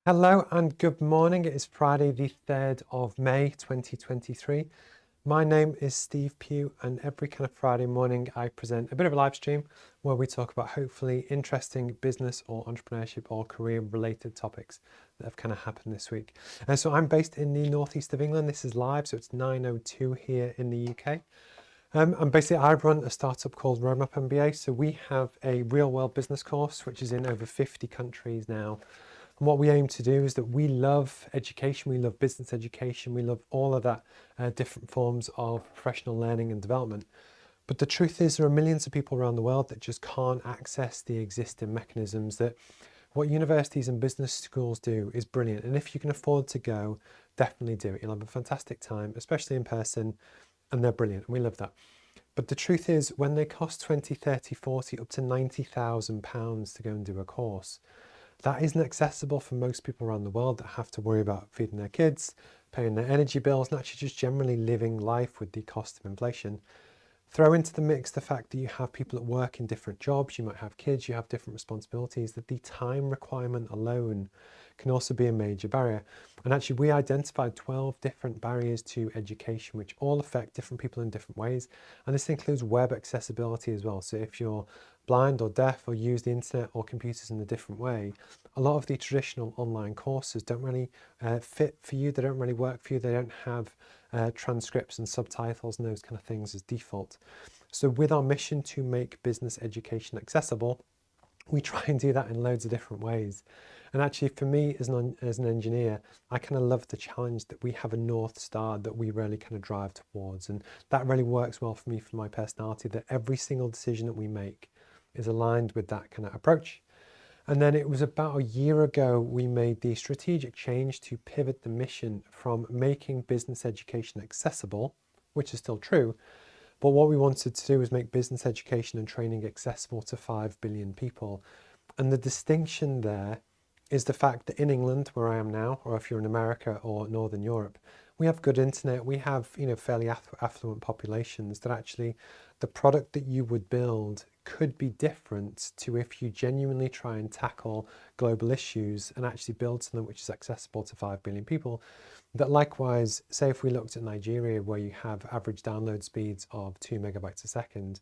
Hello and good morning. It is Friday, the 3rd of May 2023. My name is Steve Pugh, and every kind of Friday morning I present a bit of a live stream where we talk about hopefully interesting business or entrepreneurship or career related topics that have kind of happened this week. And so I'm based in the northeast of England. This is live, so it's 9:02 here in the UK. And basically, I run a startup called Roadmap MBA. So we have a real world business course, which is in over 50 countries now. And what we aim to do is that we love education, we love business education, we love all of that different forms of professional learning and development. But the truth is, there are millions of people around the world that just can't access the existing mechanisms that what universities and business schools do is brilliant. And if you can afford to go, definitely do it. You'll have a fantastic time, especially in person, and they're brilliant. And we love that. But the truth is, when they cost 20, 30, 40, up to £90,000 to go and do a course, that isn't accessible for most people around the world that have to worry about feeding their kids, paying their energy bills, and actually just generally living life with the cost of inflation. Throw into the mix the fact that you have people at work in different jobs, you might have kids, you have different responsibilities, that the time requirement alone can also be a major barrier. And actually, we identified 12 different barriers to education, which all affect different people in different ways. And this includes web accessibility as well. So if you're blind or deaf or use the internet or computers in a different way, a lot of the traditional online courses don't really fit for you. They don't really work for you. They don't have transcripts and subtitles and those kind of things as default. So with our mission to make business education accessible, we try and do that in loads of different ways. And actually, for me as an engineer, I kind of love the challenge that we have a North Star that we really kind of drive towards. And that really works well for me, for my personality, that every single decision that we make is aligned with that kind of approach. And then it was about a year ago, we made the strategic change to pivot the mission from making business education accessible, which is still true, but what we wanted to do was make business education and training accessible to 5 billion people. And the distinction there is the fact that in England, where I am now, or if you're in America or Northern Europe, we have good internet, we have fairly affluent populations, that actually the product that you would build could be different to if you genuinely try and tackle global issues and actually build something which is accessible to 5 billion people. That likewise, say if we looked at Nigeria, where you have average download speeds of 2 megabytes a second,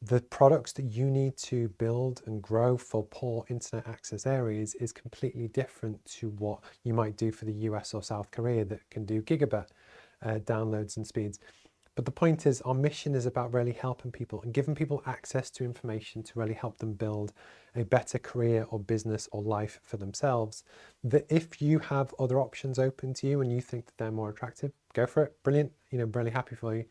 the products that you need to build and grow for poor internet access areas is completely different to what you might do for the US or South Korea that can do gigabit downloads and speeds. But the point is, our mission is about really helping people and giving people access to information to really help them build a better career or business or life for themselves. That if you have other options open to you and you think that they're more attractive, go for it. Brilliant. Really happy for you.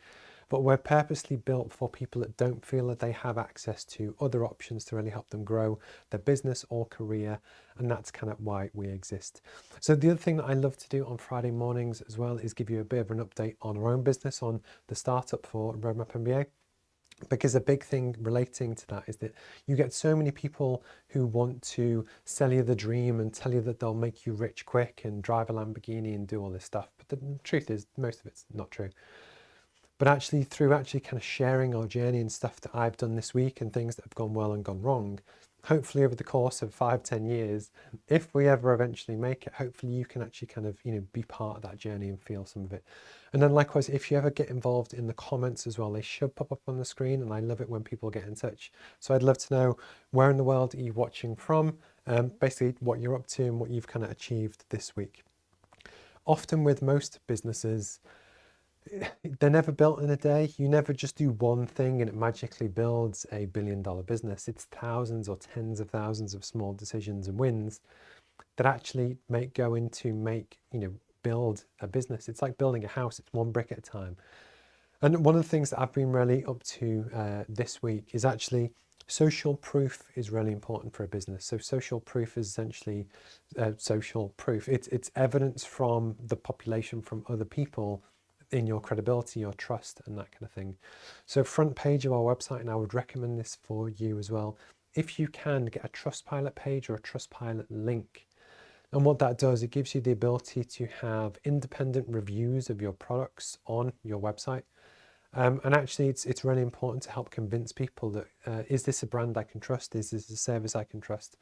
But we're purposely built for people that don't feel that they have access to other options to really help them grow their business or career. And that's kind of why we exist. So the other thing that I love to do on Friday mornings as well is give you a bit of an update on our own business, on the startup for Roadmap MBA. Because a big thing relating to that is that you get so many people who want to sell you the dream and tell you that they'll make you rich quick and drive a Lamborghini and do all this stuff. But the truth is, most of it's not true. But actually, through actually kind of sharing our journey and stuff that I've done this week and things that have gone well and gone wrong, hopefully over the course of 5-10 years, if we ever eventually make it, hopefully you can actually kind of be part of that journey and feel some of it. And then likewise, if you ever get involved in the comments as well, they should pop up on the screen, and I love it when people get in touch. So I'd love to know, where in the world are you watching from, basically what you're up to and what you've kind of achieved this week. Often with most businesses, they're never built in a day. You never just do one thing and it magically builds a billion-dollar business. It's thousands or tens of thousands of small decisions and wins that actually build a business. It's like building a house. It's one brick at a time. And one of the things that I've been really up to this week is actually social proof is really important for a business. So social proof is essentially social proof. It's evidence from the population, from other people, in your credibility, your trust, and that kind of thing. So front page of our website, and I would recommend this for you as well, if you can get a Trustpilot page or a Trustpilot link. And what that does, it gives you the ability to have independent reviews of your products on your website. And actually, it's really important to help convince people that is this a brand I can trust? Is this a service I can trust?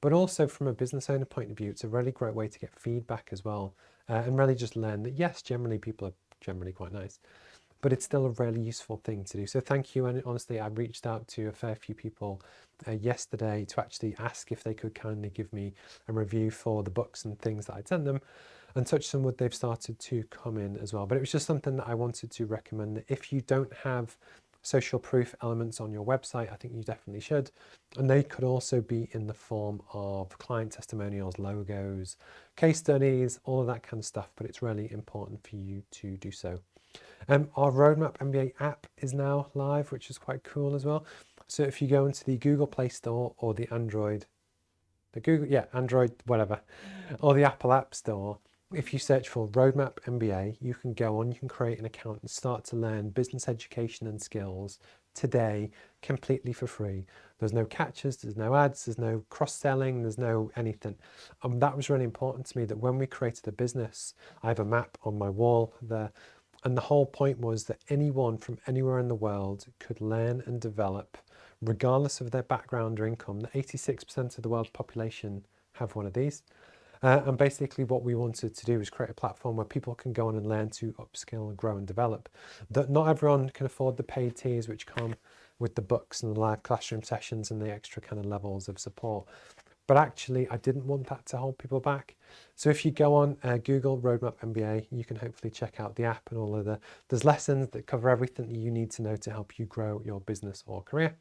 But also from a business owner point of view, it's a really great way to get feedback as well, and really just learn that yes, generally people are generally quite nice, but it's still a really useful thing to do. So thank you. And honestly, I reached out to a fair few people yesterday to actually ask if they could kindly give me a review for the books and things that I'd sent them. And touch some wood, they've started to come in as well. But it was just something that I wanted to recommend, that if you don't have social proof elements on your website, I think you definitely should. And they could also be in the form of client testimonials, logos, case studies, all of that kind of stuff. But it's really important for you to do so. Our Roadmap MBA app is now live, which is quite cool as well. So if you go into the Google Play Store or the Android, Android, whatever, or the Apple App Store, if you search for Roadmap MBA, you can go on, you can create an account and start to learn business education and skills today completely for free. There's no catches, there's no ads, there's no cross-selling, there's no anything. That was really important to me, that when we created a business, I have a map on my wall there, and the whole point was that anyone from anywhere in the world could learn and develop, regardless of their background or income. That 86% of the world's population have one of these. And basically what we wanted to do is create a platform where people can go on and learn to upskill and grow and develop. That not everyone can afford the paid tiers which come with the books and the live classroom sessions and the extra kind of levels of support. But actually, I didn't want that to hold people back. So if you go on Google Roadmap MBA, you can hopefully check out the app and all of there's lessons that cover everything that you need to know to help you grow your business or career.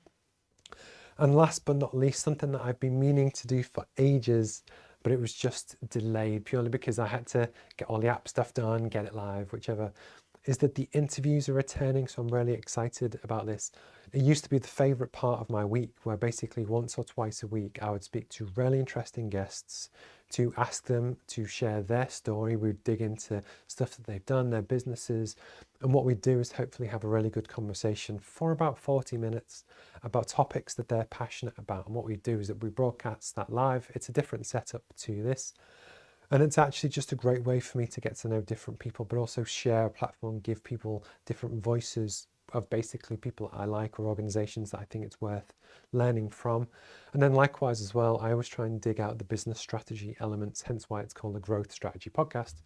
And last but not least, something that I've been meaning to do for ages, but it was just delayed purely because I had to get all the app stuff done, get it live, whichever, is that the interviews are returning. So I'm really excited about this. It used to be the favorite part of my week, where basically once or twice a week, I would speak to really interesting guests to ask them to share their story. We'd dig into stuff that they've done, their businesses. And what we do is hopefully have a really good conversation for about 40 minutes about topics that they're passionate about. And what we do is that we broadcast that live. It's a different setup to this. And it's actually just a great way for me to get to know different people, but also share a platform, give people different voices of basically people I like or organizations that I think it's worth learning from. And then likewise as well, I always try and dig out the business strategy elements, hence why it's called a growth strategy podcast,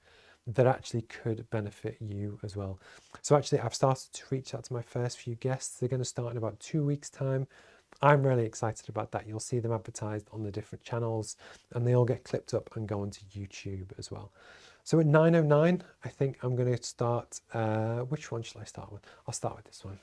that actually could benefit you as well. So actually I've started to reach out to my first few guests. They're going to start in about 2 weeks' time. I'm really excited about that. You'll see them advertised on the different channels and they all get clipped up and go onto YouTube as well. So at 9:09, I think I'm going to start, which one shall I start with? I'll start with this one.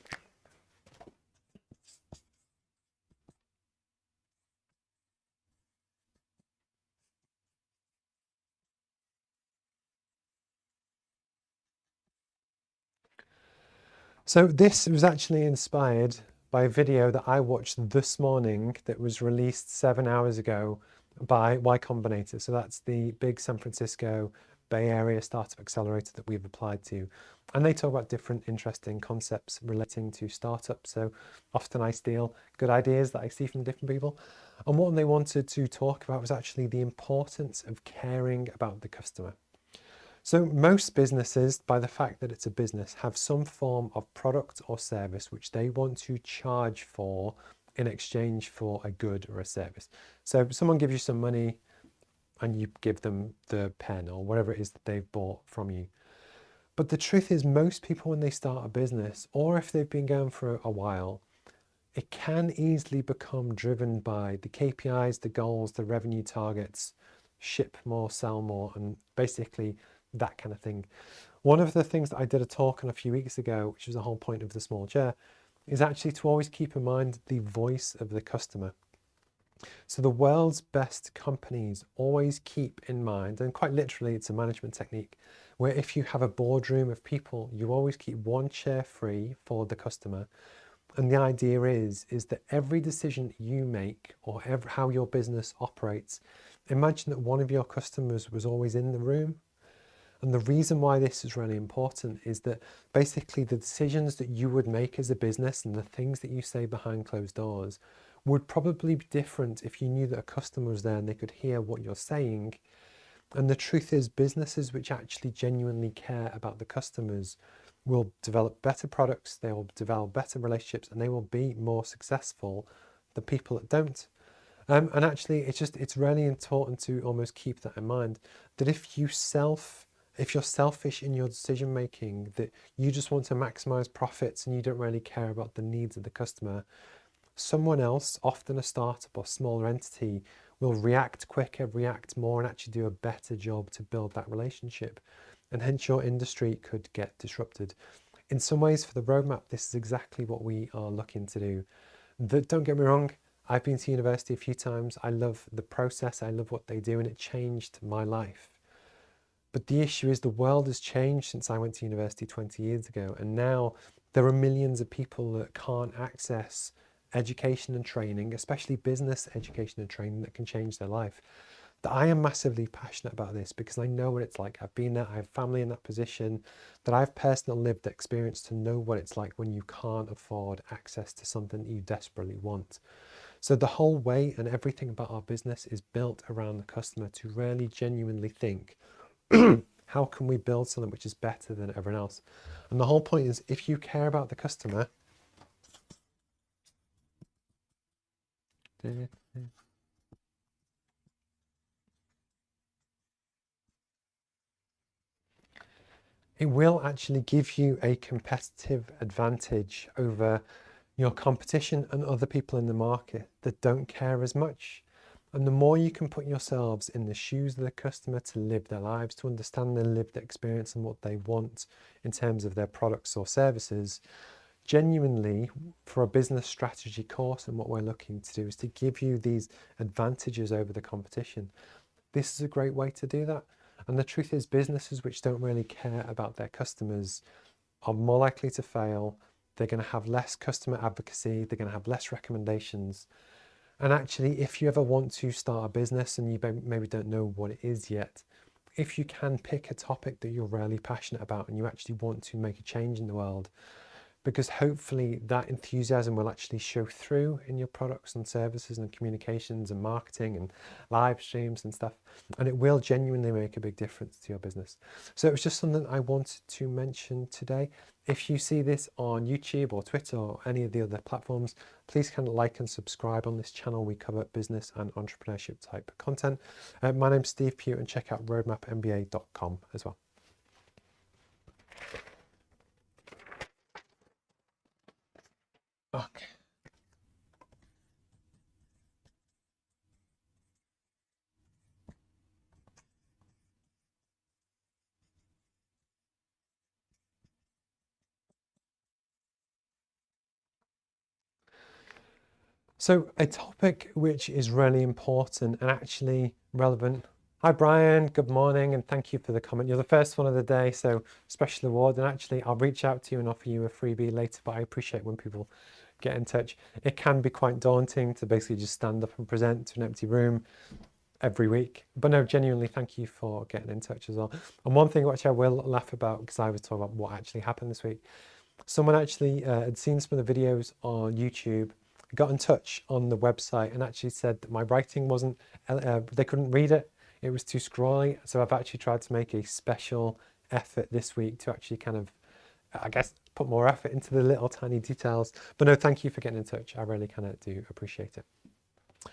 So this was actually inspired by a video that I watched this morning that was released 7 hours ago by Y Combinator. So that's the big San Francisco Bay Area startup accelerator that we've applied to. And they talk about different interesting concepts relating to startups. So often I steal good ideas that I see from different people. And what they wanted to talk about was actually the importance of caring about the customer. So most businesses, by the fact that it's a business, have some form of product or service which they want to charge for in exchange for a good or a service. So someone gives you some money and you give them the pen or whatever it is that they've bought from you. But the truth is, most people when they start a business, or if they've been going for a while, it can easily become driven by the KPIs, the goals, the revenue targets, ship more, sell more, and basically that kind of thing. One of the things that I did a talk on a few weeks ago, which was the whole point of the small chair, is actually to always keep in mind the voice of the customer. So the world's best companies always keep in mind, and quite literally it's a management technique, where if you have a boardroom of people, you always keep one chair free for the customer. And the idea is that every decision you make or how your business operates, imagine that one of your customers was always in the room. And the reason why this is really important is that basically the decisions that you would make as a business and the things that you say behind closed doors would probably be different if you knew that a customer was there and they could hear what you're saying. And the truth is, businesses which actually genuinely care about the customers will develop better products, they will develop better relationships, and they will be more successful than people that don't. And actually, it's really important to almost keep that in mind, that if you're selfish in your decision making, that you just want to maximize profits and you don't really care about the needs of the customer, someone else, often a startup or smaller entity, will react quicker, react more, and actually do a better job to build that relationship. And hence your industry could get disrupted. In some ways, for the roadmap, this is exactly what we are looking to do. Don't get me wrong, I've been to university a few times. I love the process, I love what they do, and it changed my life. But the issue is the world has changed since I went to university 20 years ago, and now there are millions of people that can't access education and training, especially business education and training, that can change their life. That I am massively passionate about this because I know what it's like. I've been there, I have family in that position, that I've personal lived experience to know what it's like when you can't afford access to something that you desperately want. So the whole way and everything about our business is built around the customer, to really genuinely think, how can we build something which is better than everyone else? And the whole point is, if you care about the customer, it will actually give you a competitive advantage over your competition and other people in the market that don't care as much. And the more you can put yourselves in the shoes of the customer to live their lives, to understand their lived experience and what they want in terms of their products or services, genuinely, for a business strategy course, and what we're looking to do is to give you these advantages over the competition. This is a great way to do that. And the truth is, businesses which don't really care about their customers are more likely to fail. They're going to have less customer advocacy, they're going to have less recommendations. And actually, if you ever want to start a business and you maybe don't know what it is yet, if you can pick a topic that you're really passionate about and you actually want to make a change in the world, because hopefully that enthusiasm will actually show through in your products and services and communications and marketing and live streams and stuff, and it will genuinely make a big difference to your business. So it was just something I wanted to mention today. If you see this on YouTube or Twitter or any of the other platforms, please kind of like and subscribe on this channel. We cover business and entrepreneurship type content. My name's Steve Pugh, and check out roadmapmba.com as well. Okay. So a topic which is really important and actually relevant. Hi Brian, good morning, and thank you for the comment. You're the first one of the day, so special award. And actually, I'll reach out to you and offer you a freebie later, but I appreciate when people get in touch. It can be quite daunting to basically just stand up and present to an empty room every week. But no, genuinely, thank you for getting in touch as well. And one thing which I will laugh about, because I was talking about what actually happened this week, someone actually had seen some of the videos on YouTube, got in touch on the website and actually said that my writing wasn't, they couldn't read it, it was too scrawly. So I've actually tried to make a special effort this week to actually kind of, I guess, put more effort into the little tiny details. But no, thank you for getting in touch. I really kind of do appreciate it.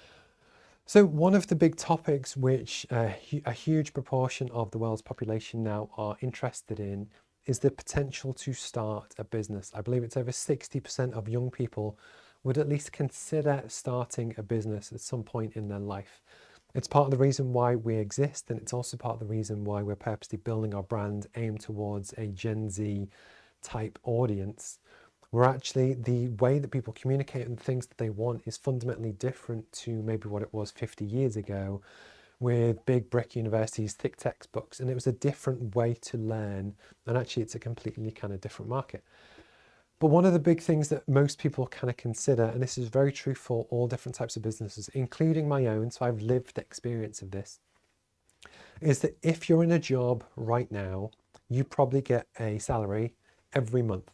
So one of the big topics which a huge proportion of the world's population now are interested in is the potential to start a business. I believe it's over 60% of young people would at least consider starting a business at some point in their life. It's part of the reason why we exist, and it's also part of the reason why we're purposely building our brand aimed towards a Gen Z type audience, where actually the way that people communicate and the things that they want is fundamentally different to maybe what it was 50 years ago, with big brick universities, thick textbooks, and it was a different way to learn, and actually it's a completely kind of different market. But one of the big things that most people kind of consider, and this is very true for all different types of businesses, including my own, so I've lived experience of this, is that if you're in a job right now, you probably get a salary every month.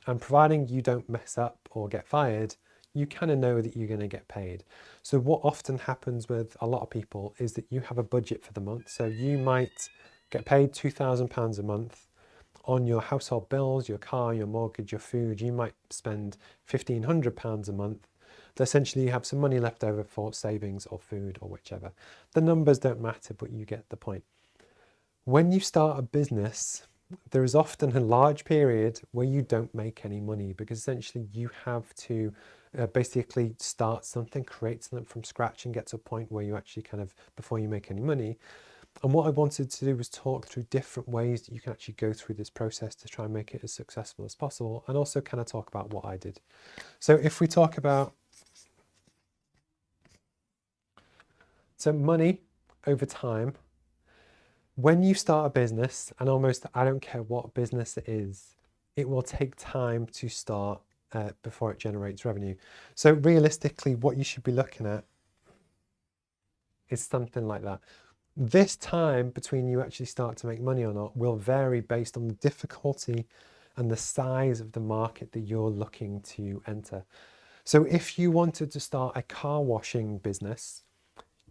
And providing you don't mess up or get fired, you kind of know that you're going to get paid. So what often happens with a lot of people is that you have a budget for the month. So you might get paid £2,000 a month on your household bills, your car, your mortgage, your food. You might spend £1,500 a month. that essentially you have some money left over for savings or food or whichever. The numbers don't matter, but you get the point. When you start a business, there is often a large period where you don't make any money, because essentially you have to basically start something, create something from scratch and get to a point where you actually kind of, before you make any money. And what I wanted to do was talk through different ways that you can actually go through this process to try and make it as successful as possible, and also kind of talk about what I did. So if we talk about money over time, when you start a business, and almost I don't care what business it is, it will take time to start before it generates revenue. So realistically, what you should be looking at is something like that. This time between you actually start to make money or not will vary based on the difficulty and the size of the market that you're looking to enter. So if you wanted to start a car washing business,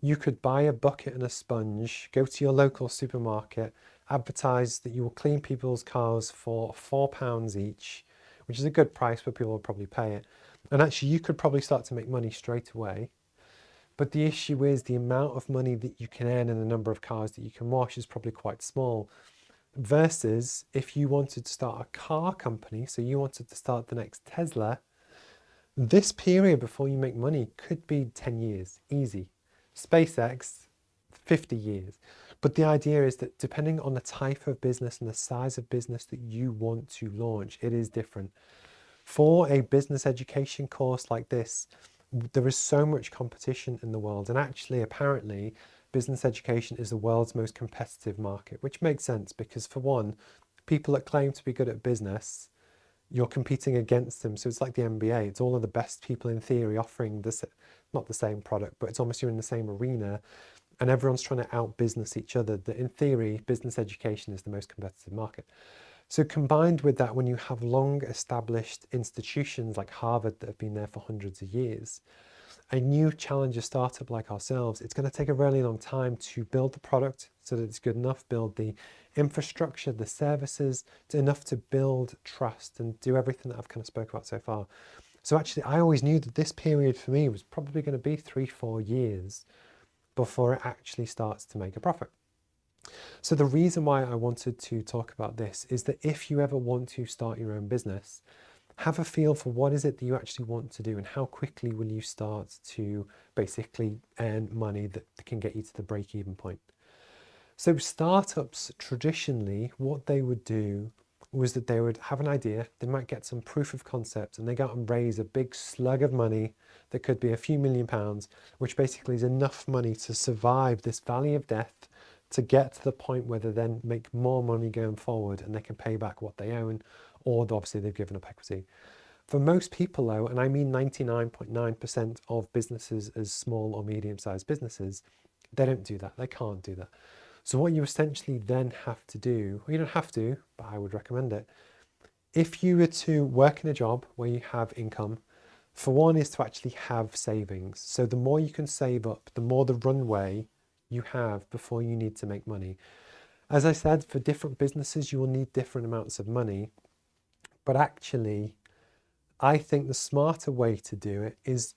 you could buy a bucket and a sponge, go to your local supermarket, advertise that you will clean people's cars for £4 each, which is a good price, but people will probably pay it. And actually you could probably start to make money straight away. But the issue is the amount of money that you can earn and the number of cars that you can wash is probably quite small. Versus if you wanted to start a car company, so you wanted to start the next Tesla, this period before you make money could be 10 years, easy. SpaceX, 50 years. But the idea is that depending on the type of business and the size of business that you want to launch, it is different. For a business education course like this, there is so much competition in the world, and actually apparently business education is the world's most competitive market, which makes sense because, for one, people that claim to be good at business, you're competing against them. So it's like the MBA. It's all of the best people in theory offering this, not the same product, but it's almost you're in the same arena, and everyone's trying to out-business each other. That in theory, business education is the most competitive market. So combined with that, when you have long established institutions like Harvard that have been there for hundreds of years, a new challenger startup like ourselves, it's going to take a really long time to build the product so that it's good enough, build the infrastructure, the services, enough to build trust and do everything that I've kind of spoke about so far. So actually, I always knew that this period for me was probably going to be 3-4 years before it actually starts to make a profit. So the reason why I wanted to talk about this is that if you ever want to start your own business, have a feel for what is it that you actually want to do and how quickly will you start to basically earn money that can get you to the break-even point. So startups traditionally, what they would do was that they would have an idea, they might get some proof of concept, and they go out and raise a big slug of money that could be a few £1,000,000, which basically is enough money to survive this valley of death, to get to the point where they then make more money going forward and they can pay back what they own, or obviously they've given up equity. For most people though, and I mean 99.9% of businesses as small or medium-sized businesses, they don't do that, they can't do that. So what you essentially then have to do, well, you don't have to, but I would recommend it. If you were to work in a job where you have income, for one is to actually have savings. So the more you can save up, the more the runway you have before you need to make money. As I said, for different businesses, you will need different amounts of money. But actually, I think the smarter way to do it is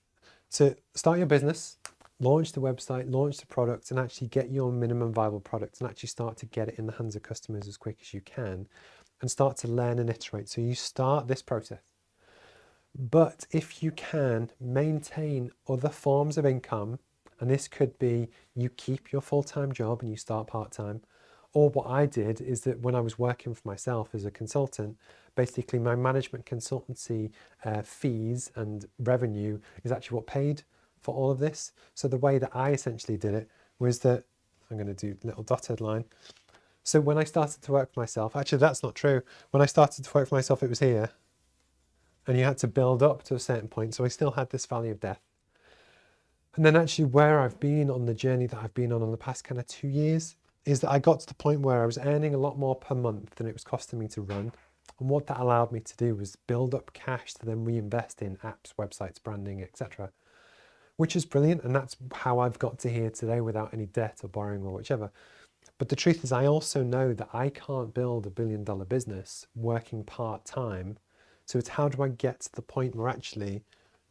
to start your business, launch the website, launch the product, and actually get your minimum viable product and actually start to get it in the hands of customers as quick as you can and start to learn and iterate. So you start this process. But if you can maintain other forms of income, and this could be you keep your full-time job and you start part-time, or what I did is that when I was working for myself as a consultant, basically my management consultancy fees and revenue is actually what paid for all of this. So the way that I essentially did it was that, I'm going to do a little dotted line. So when I started to work for myself, actually that's not true. When I started to work for myself, it was here. And you had to build up to a certain point. So I still had this valley of death. And then actually where I've been on the journey that I've been on the past kind of 2 years is that I got to the point where I was earning a lot more per month than it was costing me to run. And what that allowed me to do was build up cash to then reinvest in apps, websites, branding, etc. Which is brilliant. And that's how I've got to here today without any debt or borrowing or whichever. But the truth is I also know that I can't build a $1 billion business working part-time. So it's how do I get to the point where actually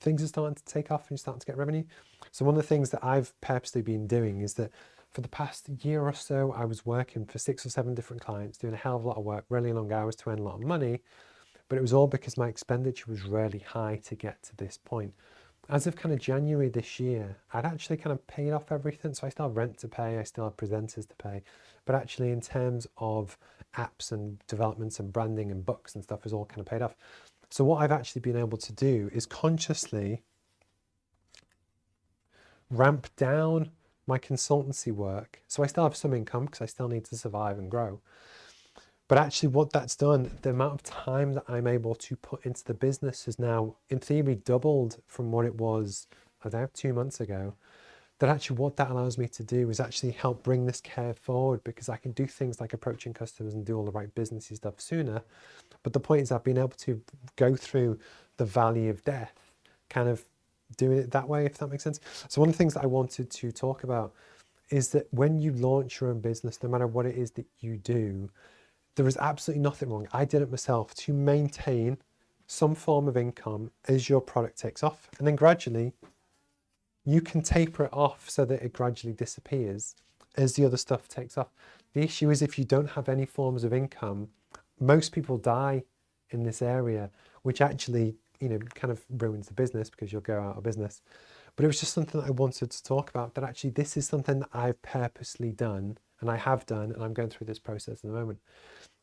things are starting to take off and you're starting to get revenue. So one of the things that I've purposely been doing is that for the past year or so, I was working for 6 or 7 different clients, doing a hell of a lot of work, really long hours to earn a lot of money. But it was all because my expenditure was really high to get to this point. As of kind of January this year, I'd actually kind of paid off everything. So I still have rent to pay, I still have presenters to pay. But actually in terms of apps and developments and branding and books and stuff is all kind of paid off. So what I've actually been able to do is consciously ramp down my consultancy work. So I still have some income because I still need to survive and grow. But actually what that's done, the amount of time that I'm able to put into the business has now in theory doubled from what it was, I don't know, 2 months ago. That actually what that allows me to do is actually help bring this curve forward, because I can do things like approaching customers and do all the right businessy stuff sooner. But the point is I've been able to go through the valley of death, kind of doing it that way, if that makes sense. So one of the things that I wanted to talk about is that when you launch your own business, no matter what it is that you do, there is absolutely nothing wrong. I did it myself, to maintain some form of income as your product takes off. And then gradually you can taper it off so that it gradually disappears as the other stuff takes off. The issue is if you don't have any forms of income, most people die in this area, which actually, kind of ruins the business because you'll go out of business. But it was just something that I wanted to talk about, that actually this is something that I've purposely done, and I have done, and I'm going through this process at the moment.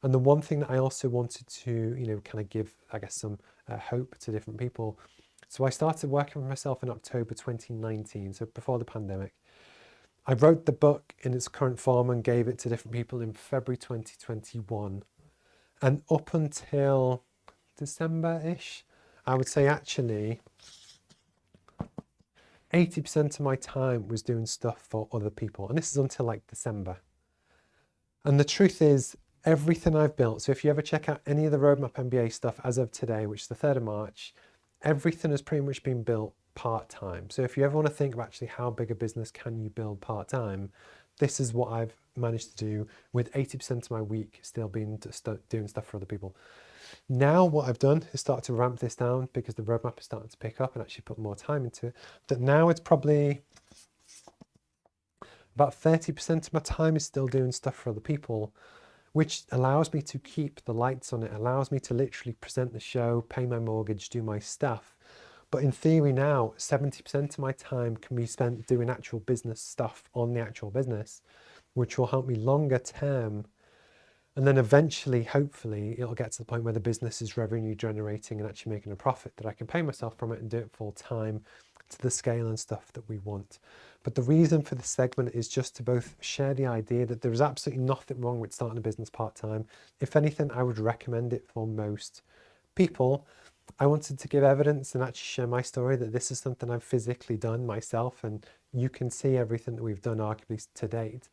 And the one thing that I also wanted to, kind of give, I guess, some hope to different people. So I started working for myself in October 2019, so before the pandemic. I wrote the book in its current form and gave it to different people in February 2021. And up until December-ish, I would say actually 80% of my time was doing stuff for other people. And this is until like December. And the truth is, everything I've built, so if you ever check out any of the Roadmap MBA stuff as of today, which is the 3rd of March, everything has pretty much been built part-time. So if you ever want to think of actually how big a business can you build part-time, this is what I've managed to do, with 80% of my week still being doing stuff for other people. Now what I've done is start to ramp this down because the roadmap is starting to pick up and actually put more time into it. That now it's probably about 30% of my time is still doing stuff for other people, which allows me to keep the lights on. It allows me to literally present the show, pay my mortgage, do my stuff. But in theory now, 70% of my time can be spent doing actual business stuff on the actual business, which will help me longer term. And then eventually, hopefully, it'll get to the point where the business is revenue generating and actually making a profit that I can pay myself from it and do it full time to the scale and stuff that we want. But the reason for this segment is just to both share the idea that there is absolutely nothing wrong with starting a business part-time. If anything, I would recommend it for most people. I wanted to give evidence and actually share my story that this is something I've physically done myself, and you can see everything that we've done arguably to date.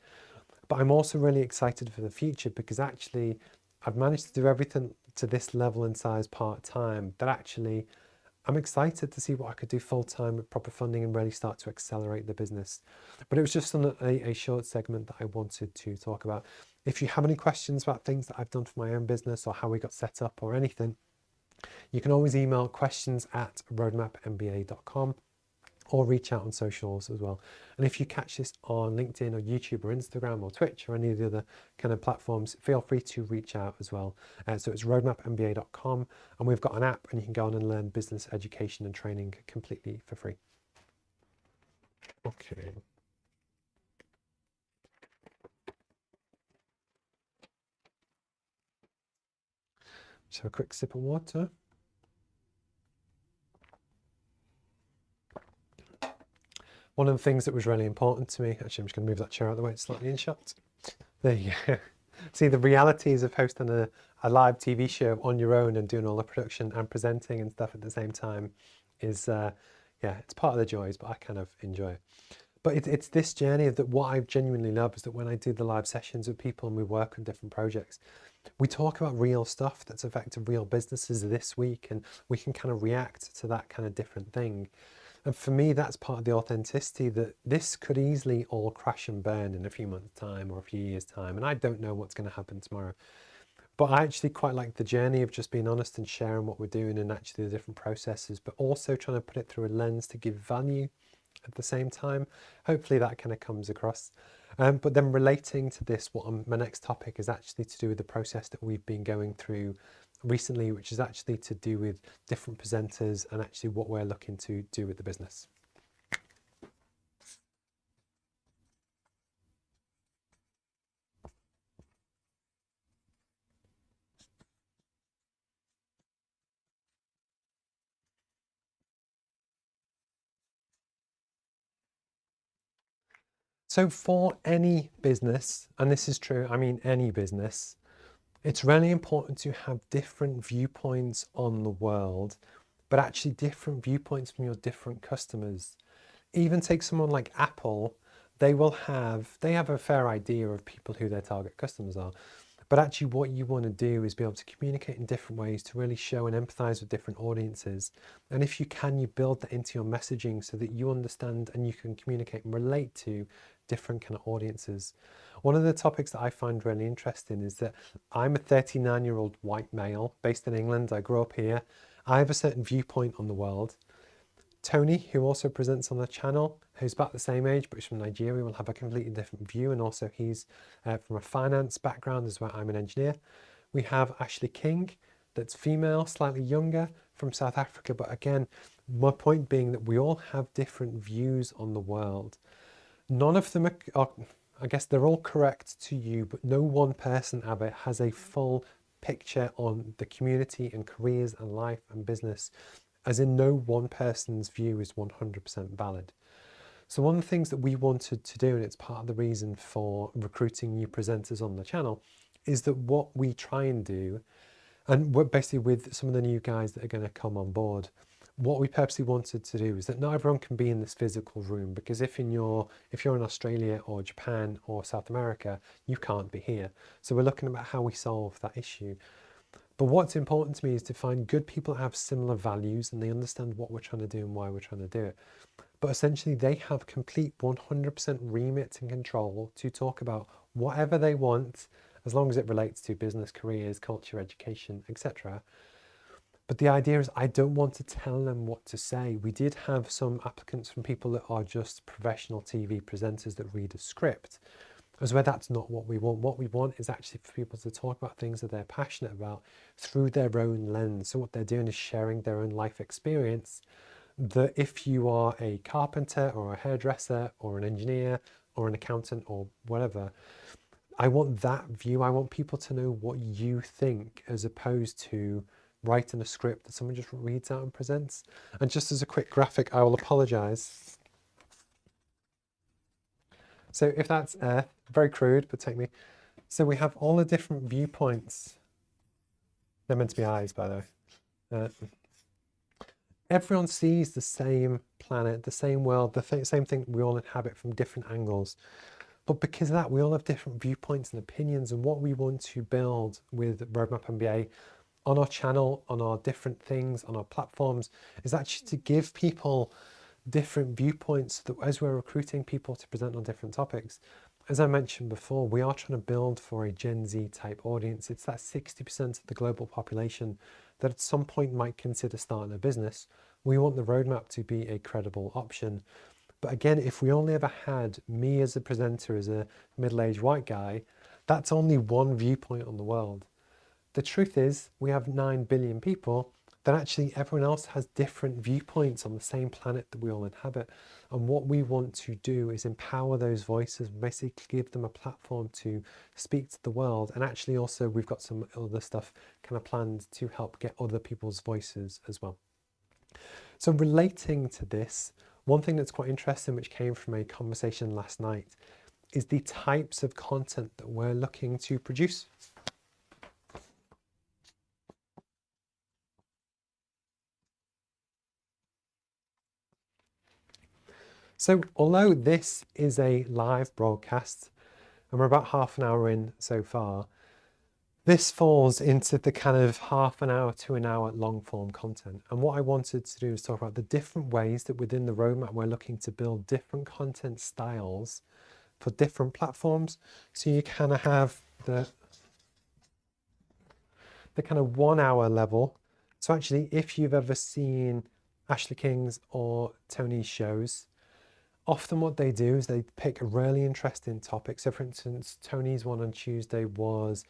But I'm also really excited for the future, because actually I've managed to do everything to this level and size part-time that actually I'm excited to see what I could do full-time with proper funding and really start to accelerate the business. But it was just on a short segment that I wanted to talk about. If you have any questions about things that I've done for my own business or how we got set up or anything, you can always email questions@roadmapmba.com or reach out on socials as well. And if you catch this on LinkedIn or YouTube or Instagram or Twitch or any of the other kind of platforms, feel free to reach out as well. So it's roadmapmba.com, and we've got an app and you can go on and learn business education and training completely for free. Okay. Just have a quick sip of water. One of the things that was really important to me, actually I'm just going to move that chair out of the way, it's slightly in shot. There you go. See, the realities of hosting a live TV show on your own and doing all the production and presenting and stuff at the same time is, yeah, it's part of the joys, but I kind of enjoy it. But it's this journey that what I genuinely love is that when I do the live sessions with people and we work on different projects, we talk about real stuff that's affected real businesses this week, and we can kind of react to that kind of different thing. And for me, that's part of the authenticity, that this could easily all crash and burn in a few months' time or a few years' time. And I don't know what's going to happen tomorrow. But I actually quite like the journey of just being honest and sharing what we're doing and actually the different processes, but also trying to put it through a lens to give value at the same time. Hopefully that kind of comes across. But then relating to this, my next topic is actually to do with the process that we've been going through recently, which is actually to do with different presenters and actually what we're looking to do with the business. So for any business, and this is true, I mean any business, it's really important to have different viewpoints on the world, but actually different viewpoints from your different customers. Even take someone like Apple, they have a fair idea of people who their target customers are. But actually what you want to do is be able to communicate in different ways to really show and empathize with different audiences. And if you can, you build that into your messaging so that you understand and you can communicate and relate to different kind of audiences. One of the topics that I find really interesting is that I'm a 39-year-old white male based in England. I grew up here. I have a certain viewpoint on the world. Tony, who also presents on the channel, who's about the same age, but he's from Nigeria, will have a completely different view. And also he's from a finance background as well. I'm an engineer. We have Ashley King, that's female, slightly younger, from South Africa. But again, my point being that we all have different views on the world. None of them are, I guess they're all correct to you, but no one person, Abba, has a full picture on the community and careers and life and business, as in no one person's view is 100% valid. So one of the things that we wanted to do, and it's part of the reason for recruiting new presenters on the channel, is that what we try and do, and we're basically with some of the new guys that are going to come on board, what we purposely wanted to do is that not everyone can be in this physical room, because if you're in Australia or Japan or South America, you can't be here. So we're looking about how we solve that issue. But what's important to me is to find good people that have similar values and they understand what we're trying to do and why we're trying to do it. But essentially they have complete 100% remit and control to talk about whatever they want, as long as it relates to business, careers, culture, education, etc. But the idea is I don't want to tell them what to say. We did have some applicants from people that are just professional TV presenters that read a script, as where that's not what we want. What we want is actually for people to talk about things that they're passionate about through their own lens. So what they're doing is sharing their own life experience, that if you are a carpenter or a hairdresser or an engineer or an accountant or whatever, I want that view. I want people to know what you think, as opposed to writing a script that someone just reads out and presents. And just as a quick graphic, I will apologize. So if that's very crude, but take me. So we have all the different viewpoints. They're meant to be eyes, by the way. Everyone sees the same planet, the same world, the same thing we all inhabit from different angles. But because of that, we all have different viewpoints and opinions. And what we want to build with Roadmap MBA on our channel, on our different things, on our platforms, is actually to give people different viewpoints, so that as we're recruiting people to present on different topics, as I mentioned before, we are trying to build for a Gen Z type audience. It's that 60% of the global population that at some point might consider starting a business. We want the roadmap to be a credible option. But again, if we only ever had me as a presenter, as a middle-aged white guy, that's only one viewpoint on the world. The truth is, we have 9 billion people, that actually everyone else has different viewpoints on the same planet that we all inhabit. And what we want to do is empower those voices, basically give them a platform to speak to the world. And actually also we've got some other stuff kind of planned to help get other people's voices as well. So relating to this, one thing that's quite interesting, which came from a conversation last night, is the types of content that we're looking to produce. So although this is a live broadcast, and we're about half an hour in so far, this falls into the kind of half an hour to an hour long form content. And what I wanted to do is talk about the different ways that within the roadmap we're looking to build different content styles for different platforms. So you kind of have the the kind of 1 hour level. So actually, if you've ever seen Ashley King's or Tony's shows, often what they do is they pick a really interesting topic. So for instance, Tony's one on Tuesday was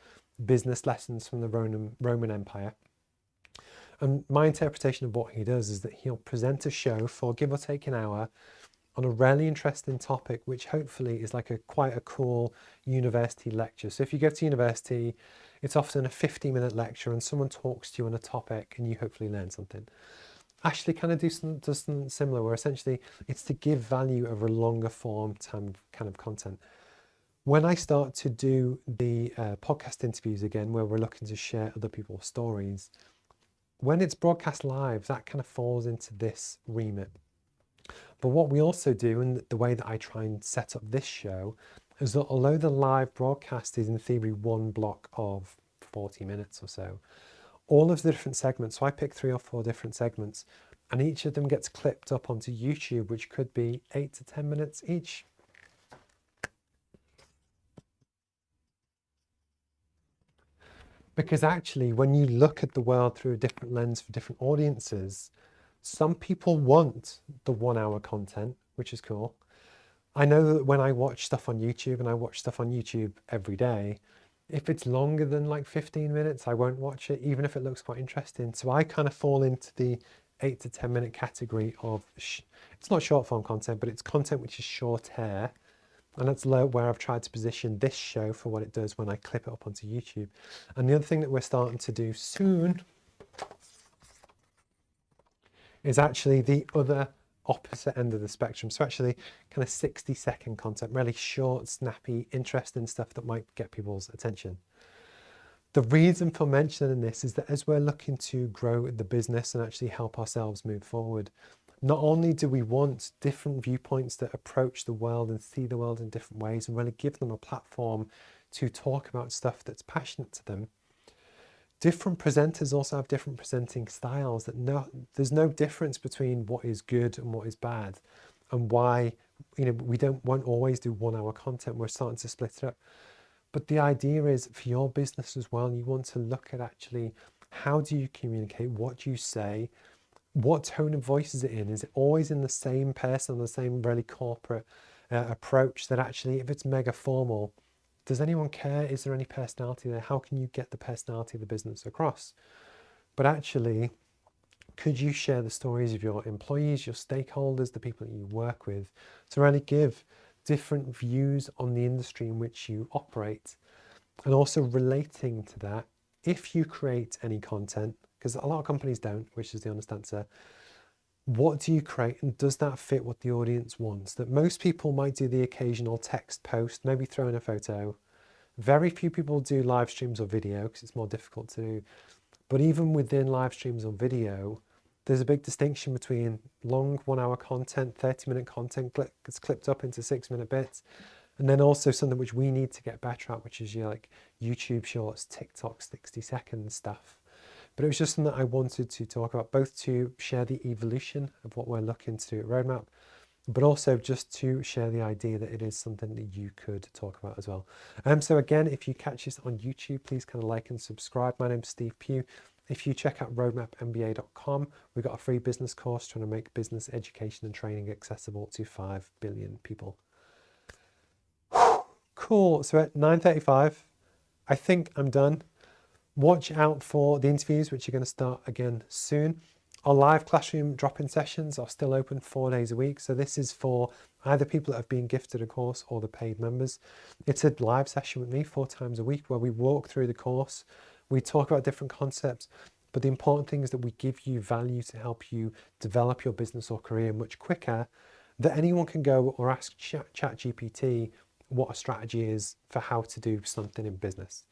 business lessons from the Roman Empire. And my interpretation of what he does is that he'll present a show for give or take an hour on a really interesting topic, which hopefully is like quite a cool university lecture. So if you go to university, it's often a 50-minute lecture and someone talks to you on a topic and you hopefully learn something. Ashley kind of does something similar, where essentially it's to give value over a longer form kind of content. When I start to do the podcast interviews again, where we're looking to share other people's stories, when it's broadcast live, that kind of falls into this remit. But what we also do, and the way that I try and set up this show, is that although the live broadcast is in theory one block of 40 minutes or so, all of the different segments, so I pick 3 or 4 different segments, and each of them gets clipped up onto YouTube, which could be 8 to 10 minutes each. Because actually, when you look at the world through a different lens for different audiences, some people want the 1 hour content, which is cool. I know that when I watch stuff on YouTube, and I watch stuff on YouTube every day, if it's longer than like 15 minutes, I won't watch it, even if it looks quite interesting. So I kind of fall into the 8 to 10 minute category of, it's not short form content, but it's content which is short hair. And that's where I've tried to position this show for what it does when I clip it up onto YouTube. And the other thing that we're starting to do soon is actually the other opposite end of the spectrum. So actually kind of 60-second content, really short, snappy, interesting stuff that might get people's attention. The reason for mentioning this is that as we're looking to grow the business and actually help ourselves move forward, not only do we want different viewpoints that approach the world and see the world in different ways and really give them a platform to talk about stuff that's passionate to them, different presenters also have different presenting styles. There's no difference between what is good and what is bad, and why we won't always do 1 hour content. We're starting to split it up. But the idea is for your business as well, you want to look at actually how do you communicate, what do you say, what tone of voice is it in? Is it always in the same person, the same really corporate approach that actually if it's mega formal, does anyone care? Is there any personality there? How can you get the personality of the business across? But actually, could you share the stories of your employees, your stakeholders, the people that you work with, to really give different views on the industry in which you operate? And also relating to that, if you create any content, because a lot of companies don't, which is the honest answer, what do you create and does that fit what the audience wants? That most people might do the occasional text post, maybe throw in a photo. Very few people do live streams or video because it's more difficult to do. But even within live streams or video, there's a big distinction between long 1 hour content, 30-minute content gets clipped up into 6-minute bits, and then also something which we need to get better at, which is your like YouTube shorts, TikTok 60-second stuff. But it was just something that I wanted to talk about, both to share the evolution of what we're looking to do at Roadmap, but also just to share the idea that it is something that you could talk about as well. So again, if you catch this on YouTube, please kind of like and subscribe. My name's Steve Pugh. If you check out roadmapmba.com, we've got a free business course trying to make business education and training accessible to 5 billion people. Cool, so at 9:35, I think I'm done. Watch out for the interviews, which are going to start again soon. Our live classroom drop-in sessions are still open 4 days a week. So this is for either people that have been gifted a course or the paid members. It's a live session with me 4 times a week where we walk through the course. We talk about different concepts, but the important thing is that we give you value to help you develop your business or career much quicker, that anyone can go or ask ChatGPT what a strategy is for how to do something in business.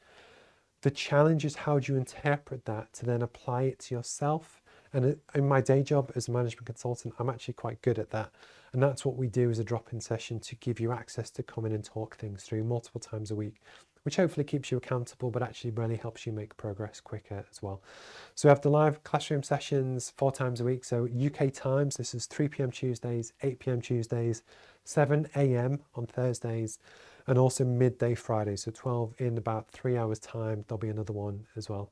The challenge is how do you interpret that to then apply it to yourself? And in my day job as a management consultant, I'm actually quite good at that. And that's what we do as a drop-in session to give you access to come in and talk things through multiple times a week, which hopefully keeps you accountable, but actually really helps you make progress quicker as well. So we have the live classroom sessions 4 times a week. So UK times, this is 3 p.m. Tuesdays, 8 p.m. Tuesdays, 7 a.m. on Thursdays. and also midday Friday, so 12 in about 3 hours time. There'll be another one as well.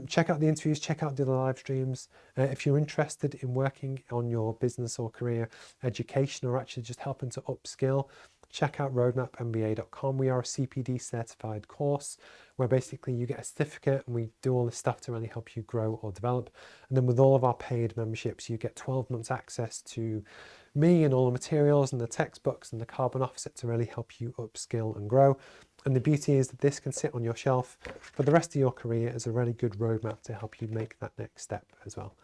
Check out the interviews, check out the other live streams. If you're interested in working on your business or career education, or actually just helping to upskill, check out roadmapmba.com. We are a CPD certified course where basically you get a certificate and we do all this stuff to really help you grow or develop. And then with all of our paid memberships, you get 12 months access to me and all the materials and the textbooks and the carbon offset to really help you upskill and grow. And the beauty is that this can sit on your shelf for the rest of your career as a really good roadmap to help you make that next step as well.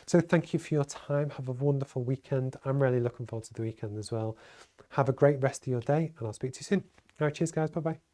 So thank you for your time. Have a wonderful weekend. I'm really looking forward to the weekend as well. Have a great rest of your day, and I'll speak to you soon. All right, cheers guys, bye-bye.